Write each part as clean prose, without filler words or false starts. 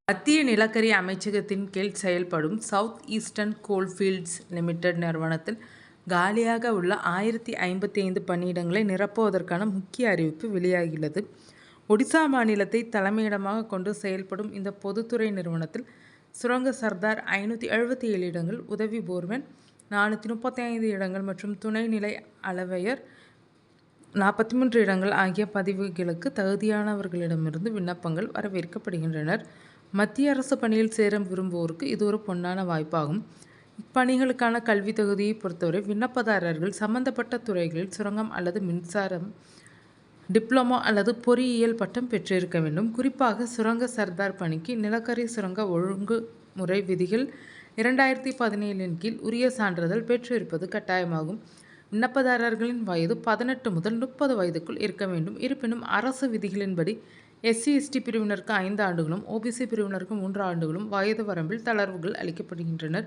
மத்திய நிலக்கரி அமைச்சகத்தின் கீழ் செயல்படும் சவுத் ஈஸ்டர்ன் கோல்ஃபீல்ட்ஸ் லிமிடெட் நிறுவனத்தில் காலியாக உள்ள 1055 பணியிடங்களை நிரப்புவதற்கான முக்கிய அறிவிப்பு வெளியாகியுள்ளது. ஒடிசா மாநிலத்தை தலைமையிடமாக கொண்டு செயல்படும் இந்த பொதுத்துறை நிறுவனத்தில் சுரங்க சர்தார் 577 இடங்கள், உதவி போர்மேன் 435 இடங்கள் மற்றும் துணை நிலை அளவையர் 43 இடங்கள் ஆகிய பதவிகளுக்கு தகுதியானவர்களிடமிருந்து விண்ணப்பங்கள் வரவேற்கப்படுகின்றனர். மத்திய அரசு பணியில் சேர விரும்புவோருக்கு இது ஒரு பொன்னான வாய்ப்பாகும். இப்பணிகளுக்கான கல்வி தகுதியை பொறுத்தவரை விண்ணப்பதாரர்கள் சம்பந்தப்பட்ட துறைகளில் சுரங்கம் அல்லது மின்சாரம் டிப்ளமோ அல்லது பொறியியல் பட்டம் பெற்றிருக்க வேண்டும். குறிப்பாக சுரங்க சர்தார் பணிக்கு நிலக்கரி சுரங்க ஒழுங்குமுறை விதிகள் 2017 கீழ் உரிய சான்றிதழ் பெற்றிருப்பது கட்டாயமாகும். விண்ணப்பதாரர்களின் வயது 18 முதல் 30 வயதுக்குள் இருக்க வேண்டும். இருப்பினும் அரசு விதிகளின்படி SC/ST பிரிவினருக்கு 5 ஆண்டுகளும் OBC பிரிவினருக்கு 3 ஆண்டுகளும் வயது வரம்பில் தளர்வுகள் அளிக்கப்படுகின்றன.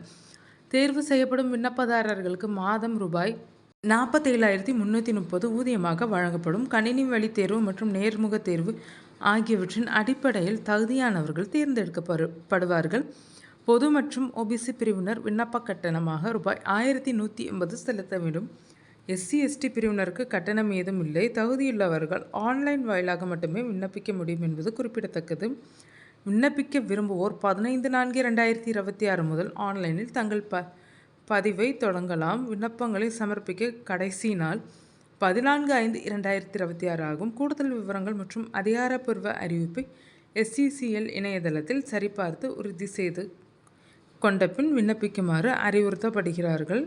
தேர்வு செய்யப்படும் விண்ணப்பதாரர்களுக்கு மாதம் ரூபாய் 47,330 ஊதியமாக வழங்கப்படும். கணினி வழி தேர்வு மற்றும் நேர்முக தேர்வு ஆகியவற்றின் அடிப்படையில் தகுதியானவர்கள் தேர்ந்தெடுக்கப்படுவார்கள். பொது மற்றும் OBC பிரிவினர் விண்ணப்ப கட்டணமாக ரூபாய் 1,180 செலுத்த வேண்டும். SC/ST பிரிவினருக்கு கட்டணம் ஏதும் இல்லை. தகுதியுள்ளவர்கள் ஆன்லைன் வாயிலாக மட்டுமே விண்ணப்பிக்க முடியும் என்பது குறிப்பிடத்தக்கது. விண்ணப்பிக்க விரும்புவோர் 15/4/2026 முதல் ஆன்லைனில் தங்கள் பதிவை தொடங்கலாம். விண்ணப்பங்களை சமர்ப்பிக்க கடைசி நாள் 14/5/2026 ஆகும். கூடுதல் விவரங்கள் மற்றும் அதிகாரப்பூர்வ அறிவிப்பை SCCL இணையதளத்தில் சரிபார்த்து உறுதி செய்து கொண்ட பின் விண்ணப்பிக்குமாறு அறிவுறுத்தப்படுகிறார்கள்.